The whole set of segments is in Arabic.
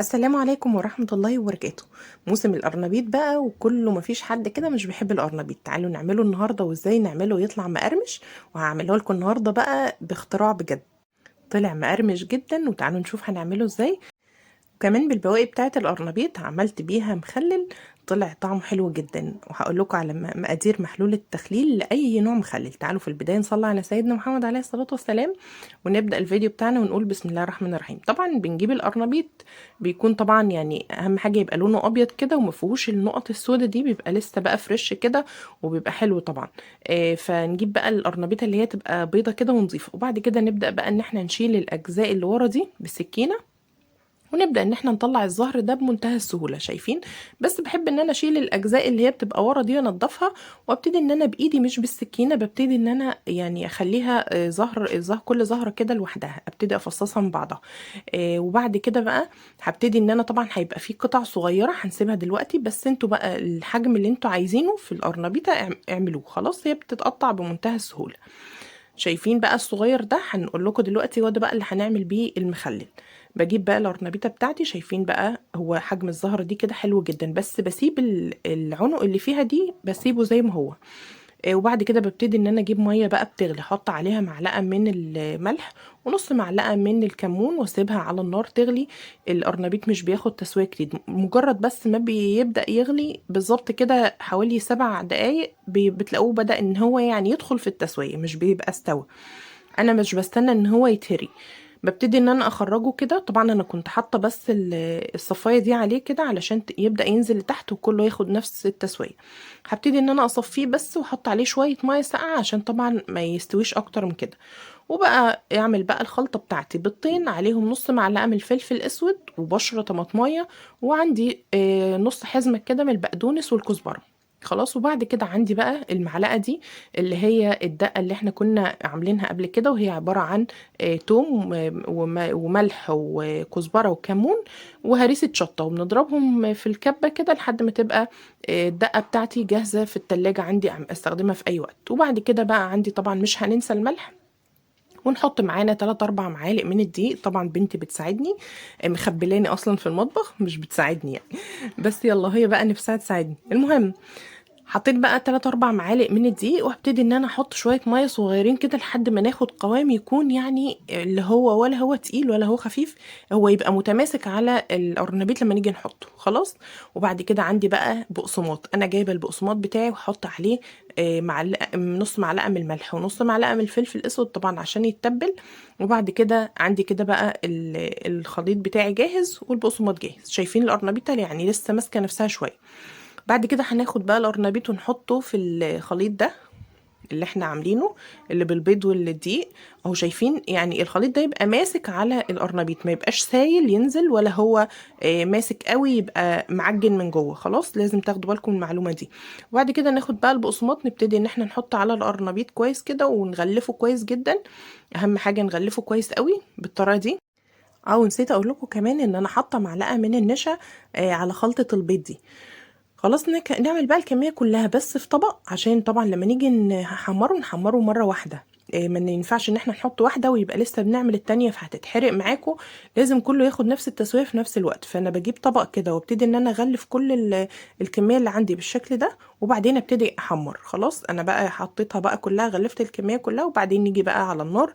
السلام عليكم ورحمة الله وبركاته. موسم القرنبيط بقى وكله، مفيش حد كده مش بيحب القرنبيط. تعالوا نعمله النهاردة وازاي نعمله يطلع مقرمش، وهعمله لكم النهاردة بقى باختراع بجد. طلع مقرمش جدا، وتعالوا نشوف هنعمله ازاي. كمان بالبواقي بتاعه القرنبيط عملت بيها مخلل، طلع طعمه حلو جدا. وهقول لكم على مقادير محلول التخليل لاي نوع مخلل. تعالوا في البدايه نصلي على سيدنا محمد عليه الصلاه والسلام، ونبدا الفيديو بتاعنا ونقول بسم الله الرحمن الرحيم. طبعا بنجيب القرنبيط، بيكون طبعا يعني اهم حاجه يبقى لونه ابيض كده وما فيهوش النقط السوداء دي، بيبقى لسه بقى فريش كده وبيبقى حلو طبعا. فنجيب بقى القرنبيطه اللي هي تبقى بيضه كده ونضيفه، وبعد كده نبدا بقى ان احنا نشيل الاجزاء اللي ورا دي بالسكينه، ونبدأ ان احنا نطلع الزهر ده بمنتهى السهولة. شايفين؟ بس بحب ان انا اشيل الاجزاء اللي هي بتبقى ورا دي وانضفها، وابتدي ان انا بايدي مش بالسكينة، ببتدي ان انا يعني اخليها زهر كل زهرة كده لوحدها، ابتدي افصصها من بعضها. وبعد كده بقى هبتدي ان انا طبعا هيبقى في قطع صغيرة هنسيبها دلوقتي، بس انتوا بقى الحجم اللي انتوا عايزينه في القرنبيطة اعملوه. خلاص هي بتتقطع بمنتهى السهولة. شايفين بقى الصغير ده؟ هنقول لكم دلوقتي هو ده بقى اللي هنعمل بيه المخلل. بجيب بقى القرنبيطه بتاعتي، شايفين بقى هو حجم الزهره دي كده حلو جدا، بس بسيب العنق اللي فيها دي بسيبه زي ما هو. وبعد كده ببتدي ان انا اجيب ميه بقى بتغلي، احط عليها معلقه من الملح ونص معلقه من الكمون، واسيبها على النار تغلي. القرنبيط مش بياخد تسويه كتير، مجرد بس ما بيبدا يغلي بالظبط كده حوالي 7 دقايق بتلاقوه بدا ان هو يعني يدخل في التسويه، مش بيبقى استوى. انا مش بستنى ان هو يتهري، ببتدي ان انا اخرجه كده. طبعا انا كنت حاطه بس الصفايه دي عليه كده علشان يبدا ينزل لتحت وكله ياخد نفس التسويه. هبتدي ان انا اصفيه بس واحط عليه شويه ميه ساقعه عشان طبعا ما يستويش اكتر من كده. وبقى اعمل بقى الخلطه بتاعتي: بيضتين، عليهم نص معلقه من الفلفل الاسود وبشره طماطمايه، وعندي نص حزمه كده من البقدونس والكزبره. خلاص. وبعد كده عندي بقى المعلقه دي اللي هي الدقه اللي احنا كنا عاملينها قبل كده، وهي عباره عن توم وملح وكزبره وكمون وهريسه شطه، وبنضربهم في الكبه كده لحد ما تبقى الدقه بتاعتي جاهزه في التلاجة عندي استخدمها في اي وقت. وبعد كده بقى عندي طبعا مش هننسى الملح، ونحط معانا 3 4 معالق من الدقيق. طبعا بنتي بتساعدني، مخبلاني اصلا في المطبخ مش بتساعدني يعني، بس يلا هي بقى نفسها تساعدني. المهم حطيت بقى 3 4 معالق من الدقيق، وهبتدي ان انا احط شويه ميه صغيرين كده لحد ما ناخد قوام يكون يعني اللي هو ولا هو تقيل ولا هو خفيف، هو يبقى متماسك على القرنبيط لما نيجي نحطه. خلاص. وبعد كده عندي بقى بقسماط، انا جايبه البقسماط بتاعي وحط عليه معلقه، نص معلقه من الملح ونص معلقه من الفلفل الاسود طبعا عشان يتبل. وبعد كده عندي كده بقى الخليط بتاعي جاهز والبقسماط جاهز. شايفين القرنبيطه يعني لسه ماسكه نفسها شويه. بعد كده هناخد بقى القرنبيط ونحطه في الخليط ده اللي احنا عاملينه، اللي بالبيض والدقيق. اهو شايفين يعني الخليط ده يبقى ماسك على القرنبيط، ما يبقاش سايل ينزل ولا هو ماسك قوي يبقى معجن من جوه. خلاص لازم تاخدوا بالكم من المعلومه دي. وبعد كده ناخد بقى البقسماط، نبتدي ان احنا نحط على القرنبيط كويس كده ونغلفه كويس جدا. اهم حاجه نغلفه كويس قوي بالطريقه دي. او نسيت اقول لكم كمان ان انا حاطه معلقه من النشا على خلطه البيض دي. خلاص نعمل بقى الكمية كلها بس في طبق، عشان طبعا لما نيجي نحمره مرة واحدة. ما ينفعش ان احنا نحط واحدة ويبقى لسه بنعمل التانية فهتتحرق معاكم. لازم كله ياخد نفس التسوية في نفس الوقت. فانا بجيب طبق كده وابتدي ان انا اغلف كل الكمية اللي عندي بالشكل ده، وبعدين ابتدي احمر. خلاص انا بقى حطيتها بقى كلها، غلفت الكمية كلها، وبعدين نيجي بقى على النار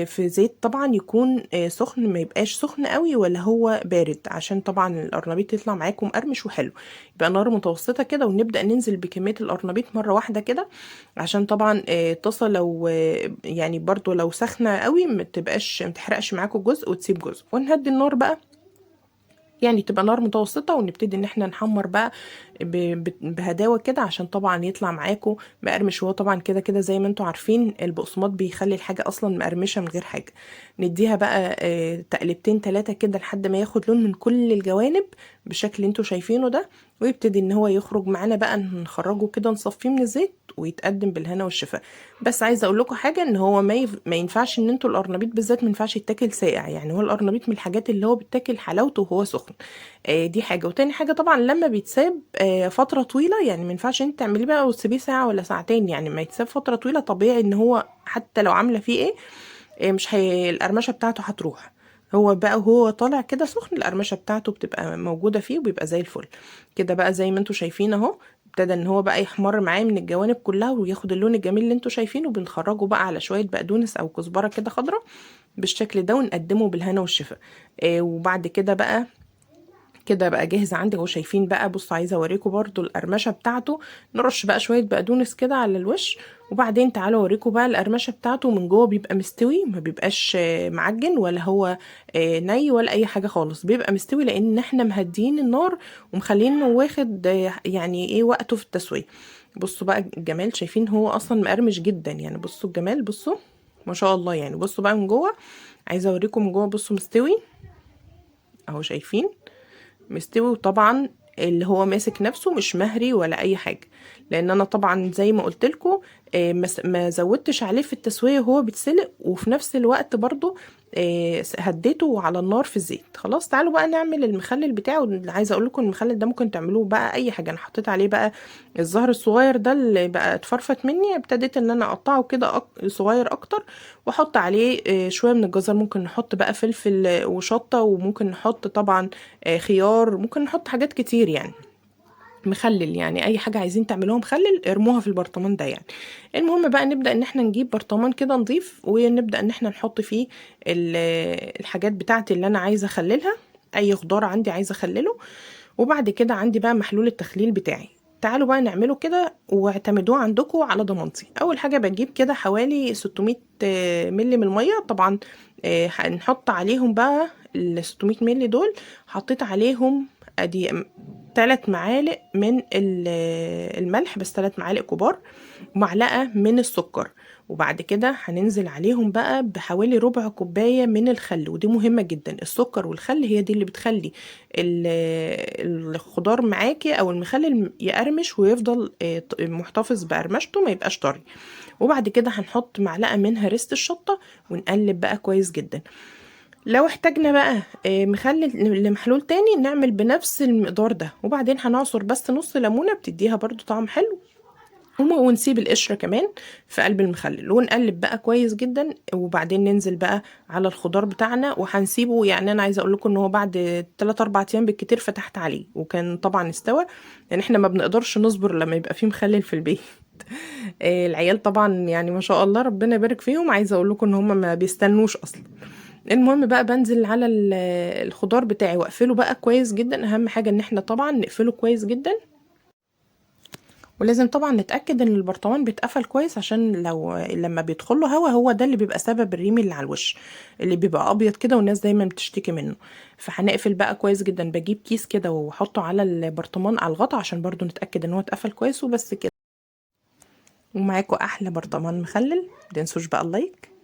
في زيت طبعا يكون سخن، ما يبقاش سخن قوي ولا هو بارد، عشان طبعا القرنبيط يطلع معاكم مقرمش وحلو. يبقى نار متوسطة كده، ونبدأ ننزل بكمية القرنبيط مرة واحدة كده، عشان طبعا الطاسة لو يعني برضو لو سخنة قوي ما تحرقش معاكم جزء وتسيب جزء. ونهدي النار بقى، يعني تبقى نار متوسطة، ونبتدي ان احنا نحمر بقى بهداوة كده عشان طبعا يطلع معاكم مقرمش. وهو طبعا كده كده زي ما انتوا عارفين البقسماط بيخلي الحاجة اصلا مقرمشة من غير حاجة. نديها بقى تقلبتين 3 كده لحد ما ياخد لون من كل الجوانب بالشكل اللي انتوا شايفينه ده، ويبتدي ان هو يخرج معانا بقى، نخرجه كده نصفيه من الزيت ويتقدم بالهنا والشفاء. بس عايزه اقول لكم حاجه، ان هو ما ينفعش ان انتوا القرنبيط بالذات ما ينفعش يتاكل ساقع. يعني هو القرنبيط من الحاجات اللي هو بيتاكل حلاوته وهو سخن. دي حاجه. وتاني حاجه طبعا لما بيتساب فتره طويله، يعني ما ينفعش انت تعمليه بقى وتسيبيه ساعه ولا ساعتين، يعني ما يتساب فتره طويله طبيعي ان هو حتى لو عامله فيه ايه مش القرمشه بتاعته هتروح. هو بقى وهو طالع كده سخن القرمشه بتاعته بتبقى موجوده فيه وبيبقى زي الفل كده بقى زي ما انتوا شايفين اهو. ابتدى ان هو بقى يحمر معايا من الجوانب كلها وياخد اللون الجميل اللي انتوا شايفينه. بنخرجه بقى على شويه بقدونس او كزبره كده خضراء بالشكل ده ونقدمه بالهنا والشفا. وبعد كده بقى كده بقى جاهز عندي اهو. شايفين بقى، بصوا عايزه اوريكم برضو القرمشه بتاعته. نرش بقى شويه بقدونس كده على الوش، وبعدين تعالوا اوريكم بقى القرمشه بتاعته من جوه بيبقى مستوي، ما بيبقاش معجن ولا هو ني ولا اي حاجه خالص. بيبقى مستوي لان احنا مهديين النار ومخلينه واخد يعني ايه وقته في التسويه. بصوا بقى الجمال، شايفين هو اصلا مقرمش جدا يعني. بصوا الجمال، بصوا ما شاء الله يعني. بصوا بقى من جوه، عايزه اوريكم من جوه. بصوا مستوي اهو، شايفين مستوي. وطبعا اللي هو ماسك نفسه مش مهري ولا اي حاجه، لان انا طبعا زي ما قلت لكم ما زودتش عليه في التسويه وهو بيتسلق، وفي نفس الوقت برضو هديته على النار في الزيت. خلاص تعالوا بقى نعمل المخلل بتاعه. عايزه اقول لكم المخلل ده ممكن تعملوه بقى اي حاجه. انا حطيت عليه بقى الزهر الصغير ده اللي بقى اتفرفت مني، ابتديت ان انا اقطعه كده صغير اكتر، واحط عليه شويه من الجزر. ممكن نحط بقى فلفل وشطه، وممكن نحط طبعا خيار، ممكن نحط حاجات كتير يعني. مخلل يعني اي حاجه عايزين تعملوها مخلل ارموها في البرطمان ده يعني. المهم بقى نبدا ان احنا نجيب برطمان كده نضيف، ونبدا ان احنا نحط فيه الحاجات بتاعتي اللي انا عايزه اخللها. اي خضار عندي عايزه اخلله. وبعد كده عندي بقى محلول التخليل بتاعي. تعالوا بقى نعمله كده واعتمدوه عندكم على ضمانتي. اول حاجه بجيب كده حوالي 600 ملي من الميه طبعا. هنحط عليهم بقى ال 600 ملي دول. حطيت عليهم ادي 3 معالق من الملح، بس 3 معالق كبار، ومعلقه من السكر. وبعد كده هننزل عليهم بقى بحوالي ربع كوبايه من الخل، ودي مهمه جدا. السكر والخل هي دي اللي بتخلي الخضار معاكي او المخلل يقرمش ويفضل محتفظ بقرمشته، ما يبقاش طري. وبعد كده هنحط معلقه من هريسه الشطه ونقلب بقى كويس جدا. لو احتاجنا بقى مخلل لمحلول تاني نعمل بنفس المقدار ده. وبعدين هنعصر بس نص ليمونه بتديها برضو طعم حلو، ونسيب القشرة كمان في قلب المخلل ونقلب بقى كويس جدا. وبعدين ننزل بقى على الخضار بتاعنا وهنسيبه. يعني انا عايزه اقول لكم ان هو بعد 3 4 ايام بالكتير فتحت عليه وكان طبعا استوى. يعني احنا ما بنقدرش نصبر لما يبقى فيه مخلل في البيت. العيال طبعا يعني ما شاء الله ربنا يبارك فيهم، عايزه اقول لكم ان هم ما بيستنوش اصلا. المهم بقى بنزل على الخضار بتاعي واقفله بقى كويس جدا. اهم حاجه ان احنا طبعا نقفله كويس جدا، ولازم طبعا نتأكد ان البرطمان بيتقفل كويس، عشان لو لما بيدخل له هوا هو ده اللي بيبقى سبب الريم اللي على الوش اللي بيبقى ابيض كده والناس دايما بتشتكي منه. فهنقفل بقى كويس جدا. بجيب كيس كده واحطه على البرطمان على الغطا عشان برضو نتأكد ان هو اتقفل كويس وبس كده. ومعاكم احلى برطمان مخلل. متنسوش بقى اللايك